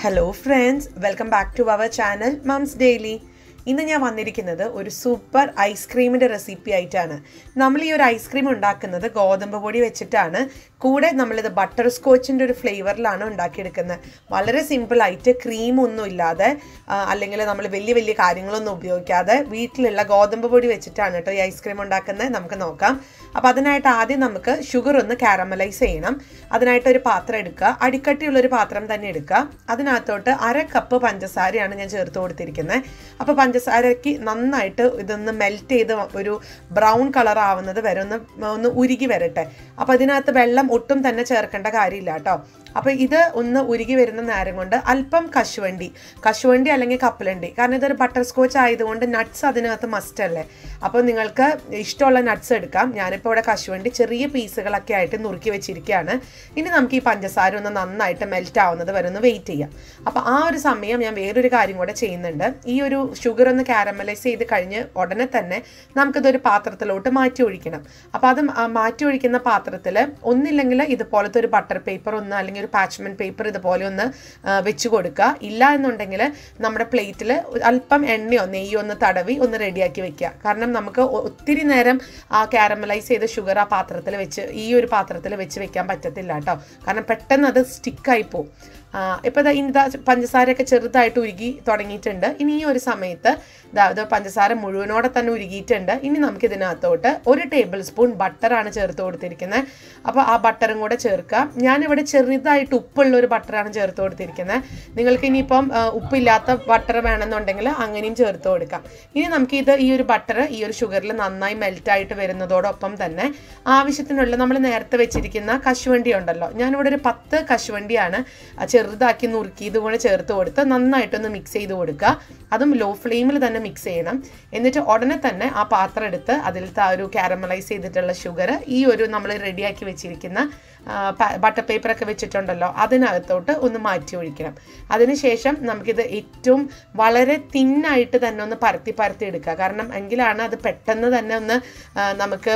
Hello friends, welcome back to our channel Mom's Daily. ഇന്ന് ഞാൻ വന്നിരിക്കുന്നത് ഒരു സൂപ്പർ ഐസ്ക്രീമിന്റെ റെസിപ്പി ആയിട്ടാണ്. നമ്മൾ ഈ ഒരു ഐസ്ക്രീം ഉണ്ടാക്കുന്നത് ഗോതമ്പ് പൊടി വെച്ചിട്ടാണ്. കൂടെ നമ്മൾ ഇത് ബട്ടർ സ്കോച്ചിന്റെ ഒരു ഫ്ലേവറിലാണ് ഉണ്ടാക്കിയെടുക്കുന്നത്. വളരെ സിമ്പിൾ ആയിട്ട് ക്രീം ഒന്നും ഇല്ലാതെ അല്ലെങ്കിൽ നമ്മൾ വലിയ കാര്യങ്ങളൊന്നും ഉപയോഗിക്കാതെ വീട്ടിലുള്ള ഗോതമ്പ് പൊടി വെച്ചിട്ടാണ് കേട്ടോ ഈ ഐസ്ക്രീം ഉണ്ടാക്കുന്നത്. നമുക്ക് നോക്കാം. അപ്പോൾ അതിനായിട്ട് ആദ്യം നമുക്ക് ഷുഗർ ഒന്ന് കാരമലൈസ് ചെയ്യണം. അതിനായിട്ട് ഒരു പാത്രം എടുക്കുക. അടിക്കട്ടിയുള്ള ഒരു പാത്രം തന്നെ എടുക്കുക. അതിനകത്തോട്ട് 1/2 കപ്പ് പഞ്ചസാരയാണ് ഞാൻ ചേർത്ത് കൊടുത്തിരിക്കുന്നത്. അപ്പോൾ പഞ്ചസാരയ്ക്ക് നന്നായിട്ട് ഇതൊന്ന് മെൽറ്റ് ചെയ്ത് ഒരു ബ്രൗൺ കളർ ആവുന്നത് വരെ ഒന്ന് ഉരുകി വരട്ടെ. അപ്പോൾ ഇതിനകത്ത് വെള്ളം ഒട്ടും തന്നെ ചേർക്കേണ്ട കാര്യമില്ല കേട്ടോ. അപ്പോൾ ഇത് ഒന്ന് ഉരുകി വരുന്ന നേരം കൊണ്ട് അല്പം കശുവണ്ടി അല്ലെങ്കിൽ കപ്പലണ്ടി, കാരണം ഇതൊരു ബട്ടർ സ്കോച്ച് ആയതുകൊണ്ട് നട്ട്സ് അതിനകത്ത് മസ്റ്റ് അല്ലേ. അപ്പോൾ നിങ്ങൾക്ക് ഇഷ്ടമുള്ള നട്ട്സ് എടുക്കാം. ഞാനിപ്പോൾ ഇവിടെ കശുവണ്ടി ചെറിയ പീസുകളൊക്കെ ആയിട്ട് നുറുക്കി വെച്ചിരിക്കുകയാണ്. ഇനി നമുക്ക് ഈ പഞ്ചസാര ഒന്ന് നന്നായിട്ട് മെൽറ്റ് ആവുന്നത് വരെ ഒന്ന് വെയിറ്റ് ചെയ്യാം. അപ്പോൾ ആ ഒരു സമയം ഞാൻ വേറൊരു കാര്യം കൂടെ ചെയ്യുന്നുണ്ട്. ഈ ഒരു ഷുഗർ ഒന്ന് കാരമലൈസ് ചെയ്ത് കഴിഞ്ഞ് ഉടനെ തന്നെ നമുക്കിതൊരു പാത്രത്തിലോട്ട് മാറ്റി ഒഴിക്കണം. അപ്പോൾ അത് മാറ്റി ഒഴിക്കുന്ന പാത്രത്തിൽ ഒന്നില്ലെങ്കിൽ ഇതുപോലത്തെ ഒരു ബട്ടർ പേപ്പർ ഒന്ന് അല്ലെങ്കിൽ ഒരു പാച്ച്മെന്റ് പേപ്പർ ഇതുപോലെ ഒന്ന് വെച്ച് കൊടുക്കുക. ഇല്ല എന്നുണ്ടെങ്കിൽ നമ്മുടെ പ്ലേറ്റിൽ അല്പം എണ്ണയോ നെയ്യോ ഒന്ന് തടവി ഒന്ന് റെഡിയാക്കി വെക്കുക. കാരണം നമുക്ക് ഒത്തിരി നേരം ആ കാരമലൈസ് ചെയ്ത ഷുഗർ ആ പാത്രത്തിൽ വെച്ച് ഈ ഒരു പാത്രത്തിൽ വെച്ച് വെക്കാൻ പറ്റത്തില്ല കേട്ടോ. കാരണം പെട്ടെന്ന് അത് സ്റ്റിക്കായി പോകും. ഇപ്പോൾ ഇതാ പഞ്ചസാരയൊക്കെ ചെറുതായിട്ട് ഉരുകി തുടങ്ങിയിട്ടുണ്ട്. ഇനി ഈ ഒരു സമയത്ത് ഇത് പഞ്ചസാര മുഴുവനോടെ തന്നെ ഉരുകിയിട്ടുണ്ട്. ഇനി നമുക്ക് ഇതിനകത്തോട്ട് 1 ടേബിൾ സ്പൂൺ ബട്ടറാണ് ചേർത്ത് കൊടുത്തിരിക്കുന്നത്. അപ്പോൾ ആ ബട്ടറും കൂടെ ചേർക്കുക. ഞാനിവിടെ ചെറുതായിട്ട് ഉപ്പുള്ള ഒരു ബട്ടറാണ് ചേർത്ത് കൊടുത്തിരിക്കുന്നത്. നിങ്ങൾക്ക് ഇനിയിപ്പം ഉപ്പില്ലാത്ത ബട്ടർ വേണമെന്നുണ്ടെങ്കിൽ അങ്ങനെയും ചേർത്ത് കൊടുക്കാം. ഇനി നമുക്ക് ഈ ഒരു ബട്ടർ ഈ ഒരു ഷുഗറിൽ നന്നായി മെൽറ്റായിട്ട് വരുന്നതോടൊപ്പം തന്നെ ആവശ്യത്തിനുള്ള നമ്മൾ നേരത്തെ വെച്ചിരിക്കുന്ന കശുവണ്ടി ഉണ്ടല്ലോ, ഞാനിവിടെ ഒരു 10 കശുവണ്ടിയാണ് ചെറുതാക്കി നുറുക്കി ഇതുപോലെ ചേർത്ത് കൊടുത്ത് നന്നായിട്ടൊന്ന് മിക്സ് ചെയ്ത് കൊടുക്കുക. അതും ലോ ഫ്ലെയിമിൽ തന്നെ മിക്സ് ചെയ്യണം. എന്നിട്ട് ഉടനെ തന്നെ ആ പാത്രം എടുത്ത് അതിലത്തെ ആ ഒരു കാരമലൈസ് ചെയ്തിട്ടുള്ള ഷുഗർ ഈ ഒരു നമ്മൾ റെഡിയാക്കി വെച്ചിരിക്കുന്ന ബട്ടർ പേപ്പറൊക്കെ വെച്ചിട്ടുണ്ടല്ലോ അതിനകത്തോട്ട് ഒന്ന് മാറ്റി ഒഴിക്കണം. അതിനുശേഷം നമുക്കിത് ഏറ്റവും വളരെ തിന്നായിട്ട് തന്നെ ഒന്ന് പരത്തി എടുക്കുക. കാരണം എങ്കിലാണ് അത് പെട്ടെന്ന് തന്നെ ഒന്ന് നമുക്ക്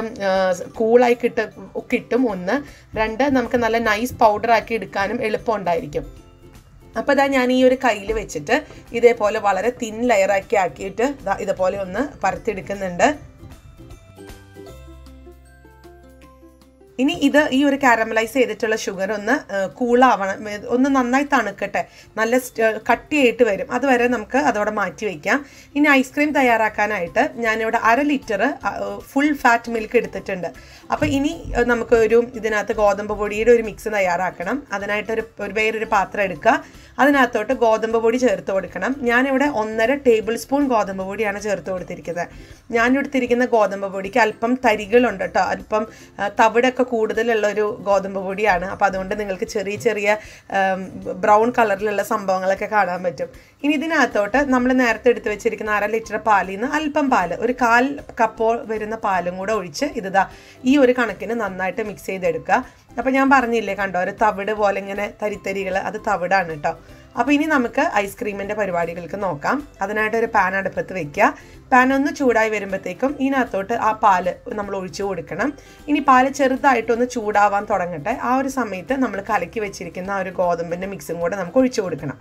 കൂളായി കിട്ടും. 1 2 നമുക്ക് നല്ല നൈസ് പൗഡറാക്കി എടുക്കാനും എളുപ്പമുണ്ടായിരിക്കും. അപ്പോൾ ഞാൻ ഈ ഒരു കയ്യിൽ വെച്ചിട്ട് ഇതേപോലെ വളരെ തിൻ ലെയറാക്കി ആക്കിയിട്ട് ഇതുപോലെ ഒന്ന് പരത്തിയെടുക്കുന്നുണ്ട്. ഇനി ഈ ഒരു കാരമലൈസ് ചെയ്തിട്ടുള്ള ഷുഗർ ഒന്ന് കൂളാവണം, ഒന്ന് നന്നായി തണുക്കട്ടെ, നല്ല കട്ടിയായിട്ട് വരും. അതുവരെ നമുക്ക് അതോടെ മാറ്റി വയ്ക്കാം. ഇനി ഐസ്ക്രീം തയ്യാറാക്കാനായിട്ട് ഞാനിവിടെ 1/2 ലിറ്റർ ഫുൾ ഫാറ്റ് മിൽക്ക് എടുത്തിട്ടുണ്ട്. അപ്പോൾ ഇനി നമുക്ക് ഇതിനകത്ത് ഗോതമ്പ് പൊടിയുടെ ഒരു മിക്സ് തയ്യാറാക്കണം. അതിനായിട്ട് വേറൊരു പാത്രം എടുക്കുക. അതിനകത്തോട്ട് ഗോതമ്പ് പൊടി ചേർത്ത് കൊടുക്കണം. ഞാനിവിടെ 1.5 ടേബിൾ സ്പൂൺ ഗോതമ്പ് പൊടിയാണ് ചേർത്ത് കൊടുത്തിരിക്കുന്നത്. ഞാനെടുത്തിരിക്കുന്ന ഗോതമ്പ് പൊടിക്ക് അല്പം തരികളുണ്ട് കേട്ടോ, അല്പം തവിടൊക്കെ കൂടുതലുള്ള ഒരു ഗോതമ്പ് പൊടിയാണ്. അപ്പോൾ അതുകൊണ്ട് നിങ്ങൾക്ക് ചെറിയ ബ്രൗൺ കളറിലുള്ള സംഭവങ്ങളൊക്കെ കാണാൻ പറ്റും. ഇനി ഇതിനകത്തോട്ട് നമ്മൾ നേരത്തെ എടുത്ത് വെച്ചിരിക്കുന്ന 1/2 ലിറ്റർ പാലിൽ നിന്ന് അല്പം പാല്, ഒരു 1/4 കപ്പ് വരുന്ന പാലും കൂടെ ഒഴിച്ച് ഈ ഒരു കണക്കിന് നന്നായിട്ട് മിക്സ് ചെയ്തെടുക്കുക. അപ്പോൾ ഞാൻ പറഞ്ഞില്ലേ കണ്ടോ, ഒരു തവിട് പോലെ ഇങ്ങനെ തരിതരികൾ, അത് തവിടാണ് കേട്ടോ. അപ്പോൾ ഇനി നമുക്ക് ഐസ്ക്രീമിൻ്റെ പരിപാടികൾക്ക് നോക്കാം. അതിനായിട്ട് ഒരു പാൻ അടുപ്പത്ത് വെക്കുക. പാൻ ഒന്ന് ചൂടായി വരുമ്പോഴത്തേക്കും ഇതിനകത്തോട്ട് ആ പാല് നമ്മൾ ഒഴിച്ചു കൊടുക്കണം. ഇനി പാല് ചെറുതായിട്ടൊന്ന് ചൂടാവാൻ തുടങ്ങട്ടെ. ആ ഒരു സമയത്ത് നമ്മൾ കലക്കി വെച്ചിരിക്കുന്ന ആ ഒരു ഗോതമ്പിൻ്റെ മിക്സും കൂടെ നമുക്ക് ഒഴിച്ചു കൊടുക്കണം.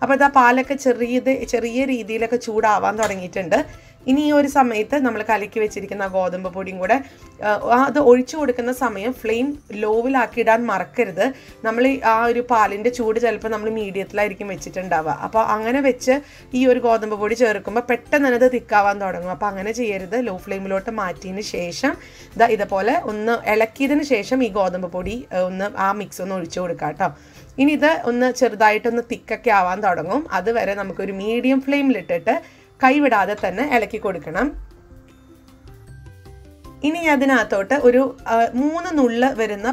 അപ്പോൾ പാലൊക്കെ ചെറിയ രീതിയിലൊക്കെ ചൂടാവാൻ തുടങ്ങിയിട്ടുണ്ട്. ഇനി ഈ ഒരു സമയത്ത് നമ്മൾ കലക്കി വെച്ചിരിക്കുന്ന ഗോതമ്പ് പൊടിയും കൂടെ അത് ഒഴിച്ചു കൊടുക്കുന്ന സമയം ഫ്ലെയിം ലോവിലാക്കി ഇടാൻ മറക്കരുത്. നമ്മൾ ആ ഒരു പാലിൻ്റെ ചൂട് ചിലപ്പോൾ നമ്മൾ മീഡിയത്തിലായിരിക്കും വെച്ചിട്ടുണ്ടാവുക. അപ്പോൾ അങ്ങനെ വെച്ച് ഈ ഒരു ഗോതമ്പ് പൊടി ചേർക്കുമ്പോൾ പെട്ടെന്ന് തന്നെ അത് തിക്കാവാൻ തുടങ്ങും. അപ്പോൾ അങ്ങനെ ചെയ്യരുത്. ലോ ഫ്ലെയിമിലോട്ട് മാറ്റിയതിന് ശേഷം ഇതുപോലെ ഒന്ന് ഇളക്കിയതിന് ശേഷം ഈ ഗോതമ്പ് പൊടി ആ മിക്സ് ഒന്ന് ഒഴിച്ചു കൊടുക്കാം കേട്ടോ. ഇനി ഇത് ഒന്ന് ചെറുതായിട്ടൊന്ന് തിക്കൊക്കെ ആവാൻ തുടങ്ങും. അതുവരെ നമുക്കൊരു മീഡിയം ഫ്ലെയിമിലിട്ടിട്ട് കൈവിടാതെ തന്നെ ഇളക്കി കൊടുക്കണം. ഇനി അതിനകത്തോട്ട് ഒരു 3 നുള്ള് വരുന്ന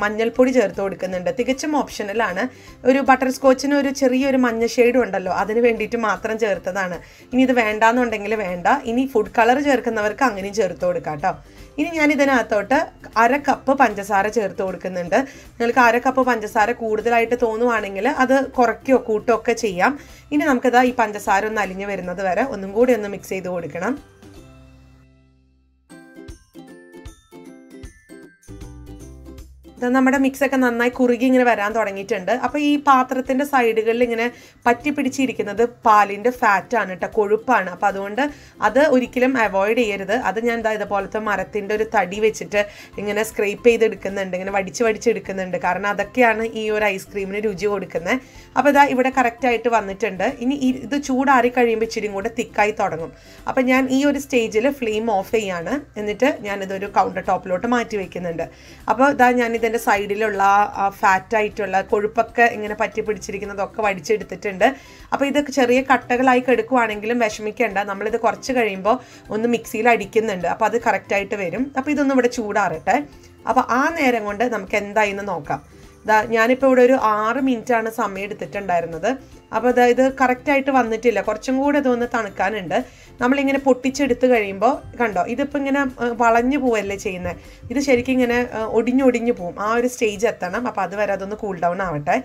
മഞ്ഞൾപ്പൊടി ചേർത്ത് കൊടുക്കുന്നുണ്ട്. തികച്ചും ഓപ്ഷണലാണ്. ഒരു ബട്ടർ സ്കോച്ചിന് ഒരു ചെറിയൊരു മഞ്ഞ ഷെയ്ഡും ഉണ്ടല്ലോ, അതിന് വേണ്ടിയിട്ട് മാത്രം ചേർത്തതാണ്. ഇനി ഇത് വേണ്ടാന്നുണ്ടെങ്കിൽ വേണ്ട. ഇനി ഫുഡ് കളർ ചേർക്കുന്നവർക്ക് അങ്ങനെയും ചേർത്ത് കൊടുക്കാം കേട്ടോ. ഇനി ഞാൻ ഇതിനകത്തോട്ട് 1/2 കപ്പ് പഞ്ചസാര ചേർത്ത് കൊടുക്കുന്നുണ്ട്. നിങ്ങൾക്ക് 1/2 കപ്പ് പഞ്ചസാര കൂടുതലായിട്ട് തോന്നുവാണെങ്കിൽ അത് കുറയ്ക്കുകയോ കൂട്ടുകയോ ഒക്കെ ചെയ്യാം. ഇനി നമുക്കിതാ ഈ പഞ്ചസാര ഒന്ന് അലിഞ്ഞ് വരുന്നത് വരെ ഒന്നും കൂടി ഒന്ന് മിക്സ് ചെയ്ത് കൊടുക്കണം. നമ്മുടെ മിക്സൊക്കെ നന്നായി കുറുകി ഇങ്ങനെ വരാൻ തുടങ്ങിയിട്ടുണ്ട്. അപ്പോൾ ഈ പാത്രത്തിൻ്റെ സൈഡുകളിൽ ഇങ്ങനെ പറ്റി പിടിച്ചിരിക്കുന്നത് പാലിൻ്റെ ഫാറ്റാണ് കേട്ടോ, കൊഴുപ്പാണ്. അപ്പോൾ അതുകൊണ്ട് അത് ഒരിക്കലും അവോയ്ഡ് ചെയ്യരുത്. അത് ഞാൻ ഇതുപോലത്തെ മരത്തിൻ്റെ ഒരു തടി വെച്ചിട്ട് ഇങ്ങനെ സ്ക്രേപ്പ് ചെയ്തെടുക്കുന്നുണ്ട്, ഇങ്ങനെ വടിച്ചെടുക്കുന്നുണ്ട്. കാരണം അതൊക്കെയാണ് ഈ ഒരു ഐസ്ക്രീമിന് രുചി കൊടുക്കുന്നത്. അപ്പോൾ ഇവിടെ കറക്റ്റായിട്ട് വന്നിട്ടുണ്ട്. ഇനി ഇത് ചൂടാറി കഴിയുമ്പോൾ ഇച്ചിരി കൂടെ തിക്കായി തുടങ്ങും. അപ്പോൾ ഞാൻ ഈ ഒരു സ്റ്റേജിൽ ഫ്ലെയിം ഓഫ് ചെയ്യാണ്. എന്നിട്ട് ഞാനിതൊരു കൗണ്ടർ ടോപ്പിലോട്ട് മാറ്റി വയ്ക്കുന്നുണ്ട്. അപ്പോൾ ഞാൻ ഇതിൻ്റെ സൈഡിലുള്ള ഫാറ്റായിട്ടുള്ള കൊഴുപ്പൊക്കെ ഇങ്ങനെ പറ്റി പിടിച്ചിരിക്കുന്നതൊക്കെ വടിച്ചെടുത്തിട്ടുണ്ട്. അപ്പോൾ ഇത് ചെറിയ കട്ടകളായി കെടുക്കുവാണെങ്കിലും വിഷമിക്കേണ്ട, നമ്മളിത് കുറച്ച് കഴിയുമ്പോൾ ഒന്ന് മിക്സിയിൽ അടിക്കുന്നുണ്ട്. അപ്പോൾ അത് കറക്റ്റായിട്ട് വരും. അപ്പോൾ ഇതൊന്നും ഇവിടെ ചൂടാറട്ടെ. അപ്പോൾ ആ നേരം കൊണ്ട് നമുക്ക് എന്തായിന്ന് നോക്കാം. ഞാനിപ്പോൾ ഇവിടെ ഒരു 6 മിനിറ്റാണ് സമയം എടുത്തിട്ടുണ്ടായിരുന്നത്. അപ്പോൾ ഇത് കറക്റ്റായിട്ട് വന്നിട്ടില്ല, കുറച്ചും കൂടെ ഇതൊന്ന് തണുക്കാനുണ്ട്. നമ്മളിങ്ങനെ പൊട്ടിച്ചെടുത്ത് കഴിയുമ്പോൾ കണ്ടോ, ഇതിപ്പോൾ ഇങ്ങനെ വളഞ്ഞു പോവല്ലേ ചെയ്യുന്നത്. ഇത് ശരിക്കും ഇങ്ങനെ ഒടിഞ്ഞൊടിഞ്ഞു പോവും. ആ ഒരു സ്റ്റേജ് എത്തണം. അപ്പോൾ അതുവരെ അതൊന്ന് കൂൾ ഡൗൺ ആവട്ടെ.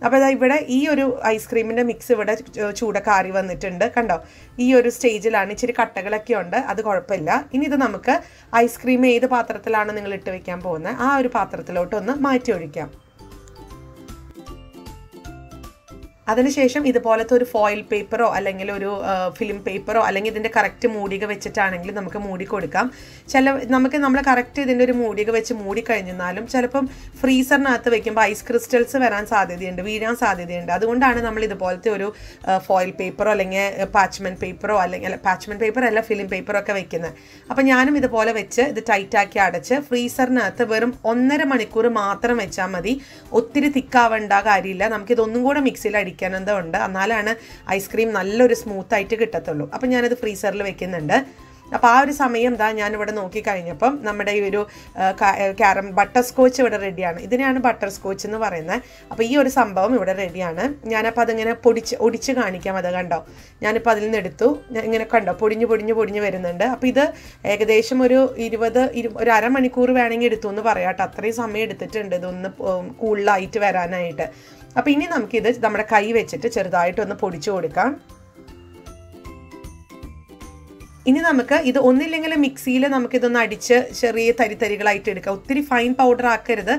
അപ്പോൾ ഇവിടെ ഈ ഒരു ഐസ്ക്രീമിൻ്റെ മിക്സ് ഇവിടെ ചൂടൊക്കെ ആറി വന്നിട്ടുണ്ട്. കണ്ടോ, ഈ ഒരു സ്റ്റേജിലാണ്. ഇച്ചിരി കട്ടകളൊക്കെ ഉണ്ട്, അത് കുഴപ്പമില്ല. ഇനി ഇത് നമുക്ക് ഐസ്ക്രീം ഏത് പാത്രത്തിലാണ് നിങ്ങൾ ഇട്ട് വയ്ക്കാൻ പോകുന്നത് ആ ഒരു പാത്രത്തിലോട്ടൊന്ന് മാറ്റി ഒഴിക്കാം. അതിനുശേഷം ഇതുപോലത്തെ ഒരു ഫോയിൽ പേപ്പറോ അല്ലെങ്കിൽ ഒരു ഫിലിം പേപ്പറോ അല്ലെങ്കിൽ ഇതിൻ്റെ കറക്റ്റ് മൂടിക വെച്ചിട്ടാണെങ്കിലും നമുക്ക് മൂടി കൊടുക്കാം. നമ്മൾ കറക്റ്റ് ഇതിൻ്റെ ഒരു മൂടിക വെച്ച് മൂടിക്കഴിഞ്ഞാലും ചിലപ്പം ഫ്രീസറിനകത്ത് വെക്കുമ്പോൾ ഐസ് ക്രിസ്റ്റൽസ് വരാൻ സാധ്യതയുണ്ട്, വീഴാൻ സാധ്യതയുണ്ട്. അതുകൊണ്ടാണ് നമ്മൾ ഇതുപോലത്തെ ഒരു ഫോയിൽ പേപ്പറോ അല്ലെങ്കിൽ പാച്ച്മെൻറ്റ് പേപ്പറോ അല്ലെങ്കിൽ പാച്ച്മെൻറ്റ് പേപ്പർ അല്ല ഫിലിം പേപ്പറോ ഒക്കെ വെക്കുന്നത്. അപ്പോൾ ഞാനും ഇതുപോലെ വെച്ച് ഇത് ടൈറ്റാക്കി അടച്ച് ഫ്രീസറിനകത്ത് വെറും 1.5 മണിക്കൂർ മാത്രം വെച്ചാൽ മതി. ഒത്തിരി തിക്കാവേണ്ട കാര്യമില്ല. നമുക്കിതൊന്നും കൂടെ മിക്സിയിൽ അടിക്കാനുണ്ട്. എന്നാലാണ് ഐസ്ക്രീം നല്ലൊരു സ്മൂത്തായിട്ട് കിട്ടത്തുള്ളൂ. അപ്പം ഞാനത് ഫ്രീസറിൽ വെക്കുന്നുണ്ട്. അപ്പോൾ ആ ഒരു സമയം ഞാനിവിടെ നോക്കിക്കഴിഞ്ഞപ്പം നമ്മുടെ ഈ ഒരു ബട്ടർസ്കോച്ച് ഇവിടെ റെഡിയാണ്. ഇതിനെയാണ് ബട്ടർസ്കോച്ച് എന്ന് പറയുന്നത്. അപ്പോൾ ഈ ഒരു സംഭവം ഇവിടെ റെഡിയാണ്. ഞാനപ്പോൾ അതിങ്ങനെ ഒടിച്ച് കാണിക്കാം. അത് കണ്ടോ, ഞാനിപ്പോൾ അതിൽ നിന്ന് എടുത്തു. ഇങ്ങനെ കണ്ടോ, പൊടിഞ്ഞ് വരുന്നുണ്ട്. അപ്പോൾ ഇത് ഏകദേശം ഒരു അരമണിക്കൂർ വേണമെങ്കിൽ എടുത്തു എന്ന് പറയാം കേട്ടോ. അത്രയും സമയം എടുത്തിട്ടുണ്ട് ഇതൊന്ന് കൂളായിട്ട് വരാനായിട്ട്. അപ്പോൾ ഇനി നമുക്കിത് നമ്മുടെ കൈ വെച്ചിട്ട് ചെറുതായിട്ടൊന്ന് പൊടിച്ചു കൊടുക്കാം. ഇനി നമുക്ക് ഇത് ഒന്നില്ലെങ്കിൽ മിക്സിയിൽ നമുക്കിതൊന്ന് അടിച്ച് ചെറിയ തരിതരികളായിട്ട് എടുക്കാം. ഒത്തിരി ഫൈൻ പൗഡർ ആക്കരുത്,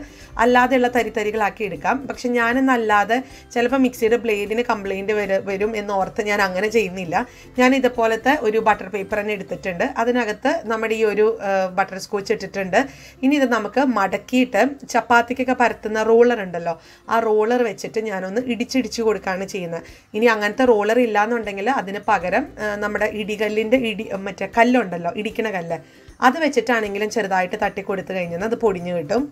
അല്ലാതെയുള്ള തരിതരികളാക്കി എടുക്കാം. പക്ഷെ ഞാനെന്നല്ലാതെ ചിലപ്പോൾ മിക്സിയുടെ ബ്ലേഡിന് കംപ്ലൈൻറ്റ് വരും എന്ന് ഓർത്ത് ഞാൻ അങ്ങനെ ചെയ്യുന്നില്ല. ഞാൻ ഇതുപോലത്തെ ഒരു ബട്ടർ പേപ്പർ തന്നെ എടുത്തിട്ടുണ്ട്. അതിനകത്ത് നമ്മുടെ ഈ ഒരു ബട്ടർ സ്കോച്ച് ഇട്ടിട്ടുണ്ട്. ഇനി ഇത് നമുക്ക് മടക്കിയിട്ട് ചപ്പാത്തിക്കൊക്കെ പരത്തുന്ന റോളർ ഉണ്ടല്ലോ, ആ റോളർ വെച്ചിട്ട് ഞാനൊന്ന് ഇടിച്ചിടിച്ച് കൊടുക്കുകയാണ് ചെയ്യുന്നത്. ഇനി അങ്ങനത്തെ റോളർ ഇല്ലാന്നുണ്ടെങ്കിൽ അതിന് പകരം നമ്മുടെ ഇടികല്ലിൻ്റെ മറ്റേ കല്ലുണ്ടല്ലോ, ഇടിക്കണ കല്ല്, അത് വെച്ചിട്ടാണെങ്കിലും ചെറുതായിട്ട് തട്ടിക്കൊടുത്തു കഴിഞ്ഞാൽ അത് പൊടിഞ്ഞു കിട്ടും.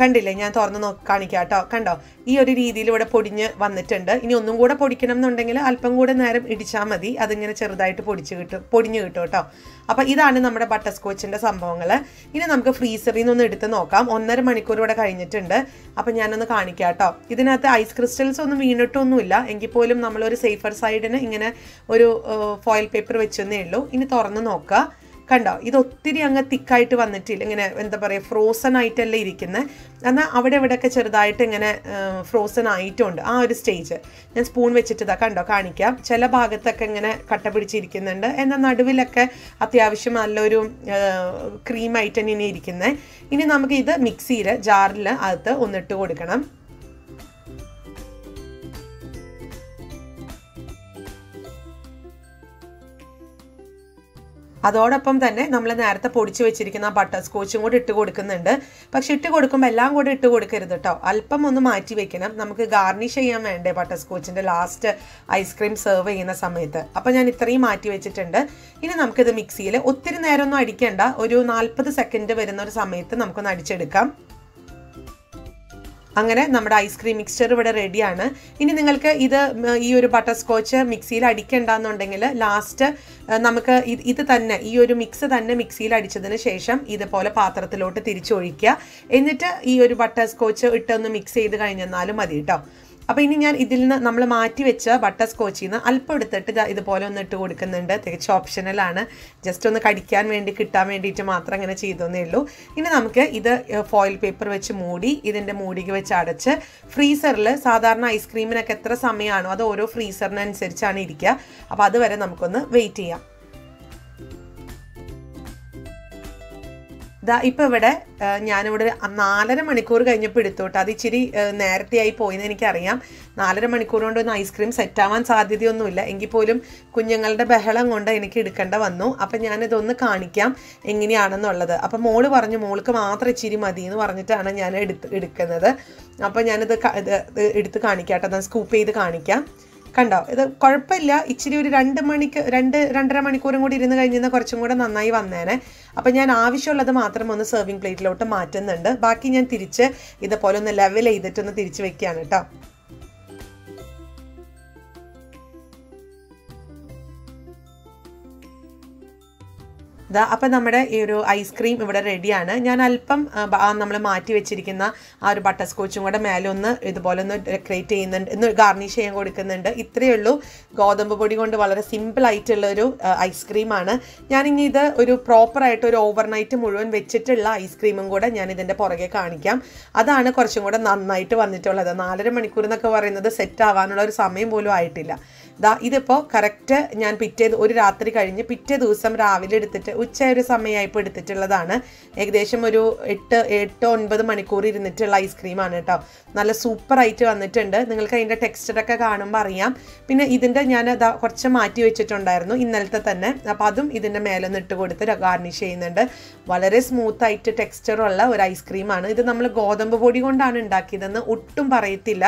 കണ്ടില്ലേ, ഞാൻ തുറന്ന് കാണിക്കാം കേട്ടോ. കണ്ടോ, ഈ ഒരു രീതിയിൽ ഇവിടെ പൊടിഞ്ഞ് വന്നിട്ടുണ്ട്. ഇനി ഒന്നും കൂടെ പൊടിക്കണം എന്നുണ്ടെങ്കിൽ അല്പം കൂടെ നേരം ഇടിച്ചാൽ മതി. അതിങ്ങനെ ചെറുതായിട്ട് പൊടിഞ്ഞു കിട്ടും കേട്ടോ. അപ്പോൾ ഇതാണ് നമ്മുടെ ബട്ടർ സ്കോച്ചിൻ്റെ സംഭവങ്ങൾ. ഇനി നമുക്ക് ഫ്രീസറിൽ നിന്നൊന്ന് എടുത്ത് നോക്കാം. 1.5 മണിക്കൂർ ഇവിടെ കഴിഞ്ഞിട്ടുണ്ട്. അപ്പോൾ ഞാനൊന്ന് കാണിക്കാം കേട്ടോ. ഇതിനകത്ത് ഐസ് ക്രിസ്റ്റൽസ് ഒന്നും വീണിട്ടൊന്നുമില്ല. എങ്കിൽ പോലും നമ്മളൊരു സേഫർ സൈഡിന് ഇങ്ങനെ ഒരു ഫോയിൽ പേപ്പർ വെച്ചെന്നേ ഉള്ളൂ. ഇനി തുറന്ന് നോക്കുക. കണ്ടോ, ഇത് ഒത്തിരി അങ്ങ് തിക്കായിട്ട് വന്നിട്ടില്ല. ഇങ്ങനെ എന്താ പറയുക, ഫ്രോസൺ ആയിട്ടല്ലേ ഇരിക്കുന്നത്. എന്നാൽ അവിടെ ഇവിടെയൊക്കെ ചെറുതായിട്ട് ഇങ്ങനെ ഫ്രോസൺ ആയിട്ടുണ്ട്. ആ ഒരു സ്റ്റേജ് ഞാൻ സ്പൂൺ വെച്ചിട്ട് കണ്ടോ കാണിക്കാം. ചില ഭാഗത്തൊക്കെ ഇങ്ങനെ കട്ട പിടിച്ചിരിക്കുന്നുണ്ട്. എന്നാൽ നടുവിലൊക്കെ അത്യാവശ്യം നല്ലൊരു ക്രീമായിട്ട് തന്നെ ഇരിക്കുന്നത്. ഇനി നമുക്ക് ഇത് മിക്സിയിൽ ജാറിൽ അകത്ത് ഒന്നിട്ട് കൊടുക്കണം. അതോടൊപ്പം തന്നെ നമ്മൾ നേരത്തെ പൊടിച്ച് വെച്ചിരിക്കുന്ന ബട്ടർ സ്കോച്ചും കൂടി ഇട്ട് കൊടുക്കുന്നുണ്ട്. പക്ഷെ ഇട്ട് കൊടുക്കുമ്പോൾ എല്ലാം കൂടെ ഇട്ട് കൊടുക്കരുത് കേട്ടോ. അല്പം ഒന്ന് മാറ്റി വെക്കണം. നമുക്ക് ഗാർണിഷ് ചെയ്യാൻ വേണ്ടേ ബട്ടർ സ്കോച്ചിൻ്റെ ലാസ്റ്റ് ഐസ്ക്രീം സെർവ് ചെയ്യുന്ന സമയത്ത്. അപ്പോൾ ഞാൻ ഇത്രയും മാറ്റി വെച്ചിട്ടുണ്ട്. ഇനി നമുക്കിത് മിക്സിയിൽ ഒത്തിരി നേരമൊന്നും അടിക്കേണ്ട, ഒരു 40 സെക്കൻഡ് വരുന്ന ഒരു സമയത്ത് നമുക്കൊന്ന് അടിച്ചെടുക്കാം. അങ്ങനെ നമ്മുടെ ഐസ്ക്രീം മിക്സ്ചർ ഇവിടെ റെഡിയാണ്. ഇനി നിങ്ങൾക്ക് ഈ ഒരു ബട്ടർ സ്കോച്ച് മിക്സിയിൽ അടിക്കണ്ടെന്നുണ്ടെങ്കിൽ ലാസ്റ്റ് നമുക്ക് ഇത് തന്നെ ഈ ഒരു മിക്സ് തന്നെ മിക്സിയിൽ അടിച്ചതിന് ശേഷം ഇതുപോലെ പാത്രത്തിലോട്ട് തിരിച്ചൊഴിക്കുക. എന്നിട്ട് ഈ ഒരു ബട്ടർ സ്കോച്ച് ഇട്ടൊന്ന് മിക്സ് ചെയ്ത് കഴിഞ്ഞാലും മതി കേട്ടോ. അപ്പോൾ ഇനി ഞാൻ ഇതിൽ നിന്ന് നമ്മൾ മാറ്റി വെച്ച ബട്ടർ സ്കോച്ചിൽ നിന്ന് അല്പം എടുത്തിട്ട് ഇതുപോലെ ഒന്ന് ഇട്ട് കൊടുക്കുന്നുണ്ട്. തികച്ചും ഓപ്ഷണലാണ്. ജസ്റ്റ് ഒന്ന് കടിക്കാൻ വേണ്ടി കിട്ടാൻ വേണ്ടിയിട്ട് മാത്രം അങ്ങനെ ചെയ്തോന്നേ ഉള്ളൂ. ഇനി നമുക്ക് ഇത് ഫോയിൽ പേപ്പർ വെച്ച് മൂടി ഇതിൻ്റെ മൂടിക വെച്ച് അടച്ച് ഫ്രീസറിൽ സാധാരണ ഐസ്ക്രീമിനൊക്കെ എത്ര സമയമാണോ അത് ഓരോ ഫ്രീസറിനനുസരിച്ചാണ് ഇരിക്കുക. അപ്പോൾ അതുവരെ നമുക്കൊന്ന് വെയിറ്റ് ചെയ്യാം. ഇപ്പോൾ ഇവിടെ ഞാനിവിടെ 4.5 മണിക്കൂർ കഴിഞ്ഞപ്പോൾ എടുത്തു കേട്ടോ. അത് ഇച്ചിരി നേരത്തെയായി പോയെന്ന് എനിക്കറിയാം. 4.5 മണിക്കൂർ കൊണ്ടൊന്നും ഐസ്ക്രീം സെറ്റാവാൻ സാധ്യതയൊന്നുമില്ല. എങ്കിൽ പോലും കുഞ്ഞുങ്ങളുടെ ബഹളം കൊണ്ട് എനിക്ക് എടുക്കേണ്ട വന്നു. അപ്പം ഞാനിതൊന്ന് കാണിക്കാം എങ്ങനെയാണെന്നുള്ളത്. അപ്പം മോള് പറഞ്ഞു മോൾക്ക് മാത്രം ഇച്ചിരി മതി എന്ന് പറഞ്ഞിട്ടാണ് ഞാൻ എടുക്കുന്നത്. അപ്പം ഞാനിത് എടുത്ത് കാണിക്കാം കേട്ടോ. ഞാൻ സ്കൂപ്പ് ചെയ്ത് കാണിക്കാം. കണ്ടോ, ഇത് കുഴപ്പമില്ല. ഇച്ചിരി ഒരു 2.5 മണിക്കൂറും കൂടി ഇരുന്ന് കഴിഞ്ഞാൽ കുറച്ചും കൂടെ നന്നായി വന്നേനെ. അപ്പം ഞാൻ ആവശ്യമുള്ളത് മാത്രം ഒന്ന് സെർവിങ് പ്ലേറ്റിലോട്ട് മാറ്റുന്നുണ്ട്. ബാക്കി ഞാൻ തിരിച്ച് ഇതുപോലെ ഒന്ന് ലെവൽ ചെയ്തിട്ടൊന്ന് തിരിച്ച് വെക്കുകയാണ് കേട്ടോ. അപ്പം നമ്മുടെ ഈ ഒരു ഐസ്ക്രീം ഇവിടെ റെഡിയാണ്. ഞാൻ അല്പം നമ്മൾ മാറ്റി വെച്ചിരിക്കുന്ന ആ ഒരു ബട്ടർ സ്കോച്ചും കൂടെ മേലെ ഒന്ന് ഇതുപോലെ ഒന്ന് ഡെക്കറേറ്റ് ചെയ്യുന്നുണ്ട്, ഒന്ന് ഗാർണിഷ് ചെയ്യാൻ കൊടുക്കുന്നുണ്ട്. ഇത്രയേ ഉള്ളൂ. ഗോതമ്പ് പൊടി കൊണ്ട് വളരെ സിമ്പിൾ ആയിട്ടുള്ളൊരു ഐസ്ക്രീമാണ്. ഞാനിനി ഇത് ഒരു പ്രോപ്പറായിട്ട് ഒരു ഓവർനൈറ്റ് മുഴുവൻ വെച്ചിട്ടുള്ള ഐസ്ക്രീമും കൂടെ ഞാൻ ഇതിൻ്റെ പുറകെ കാണിക്കാം. അതാണ് കുറച്ചും കൂടെ നന്നായിട്ട് വന്നിട്ടുള്ളത്. 4.5 മണിക്കൂർ എന്നൊക്കെ പറയുന്നത് സെറ്റ് ആവാനുള്ള ഒരു സമയം പോലും ആയിട്ടില്ല. ഇതിപ്പോൾ കറക്റ്റ് ഞാൻ ഒരു രാത്രി കഴിഞ്ഞ് പിറ്റേ ദിവസം രാവിലെ എടുത്തിട്ട് ഉച്ചയൊരു സമയമായപ്പോൾ എടുത്തിട്ടുള്ളതാണ്. ഏകദേശം ഒരു 8-9 മണിക്കൂർ ഇരുന്നിട്ടുള്ള ഐസ്ക്രീമാണ് കേട്ടോ. നല്ല സൂപ്പറായിട്ട് വന്നിട്ടുണ്ട്. നിങ്ങൾക്ക് അതിൻ്റെ ടെക്സ്ചറൊക്കെ കാണുമ്പോൾ അറിയാം. പിന്നെ ഇതിൻ്റെ ഞാൻ കുറച്ച് മാറ്റി വെച്ചിട്ടുണ്ടായിരുന്നു ഇന്നലത്തെ തന്നെ. അപ്പോൾ അതും ഇതിൻ്റെ മേലെ നിന്ന് ഇട്ട് കൊടുത്ത് ഗാർണിഷ് ചെയ്യുന്നുണ്ട്. വളരെ സ്മൂത്തായിട്ട് ടെക്സ്ചറുള്ള ഒരു ഐസ്ക്രീമാണ്. ഇത് നമ്മൾ ഗോതമ്പ് പൊടി കൊണ്ടാണ് ഉണ്ടാക്കിയതെന്ന് ഒട്ടും പറയത്തില്ല.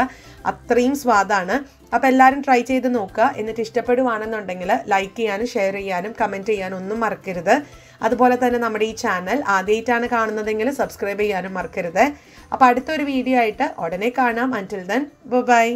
അത്രയും സ്വാദാണ്. അപ്പോൾ എല്ലാവരും ട്രൈ ചെയ്ത് നോക്കുക. എന്നിട്ട് ഇഷ്ടപ്പെടുവാണെന്നുണ്ടെങ്കിൽ ലൈക്ക് ചെയ്യാനും ഷെയർ ചെയ്യാനും കമൻറ്റ് ചെയ്യാനും ഒന്നും മറക്കരുത്. അതുപോലെ തന്നെ നമ്മുടെ ഈ ചാനൽ ആദ്യമായിട്ടാണ് കാണുന്നതെങ്കിൽ സബ്സ്ക്രൈബ് ചെയ്യാനും മറക്കരുത്. അപ്പോൾ അടുത്തൊരു വീഡിയോ ആയിട്ട് ഉടനെ കാണാം. അൻറ്റിൽ ദെൻ ബൈ.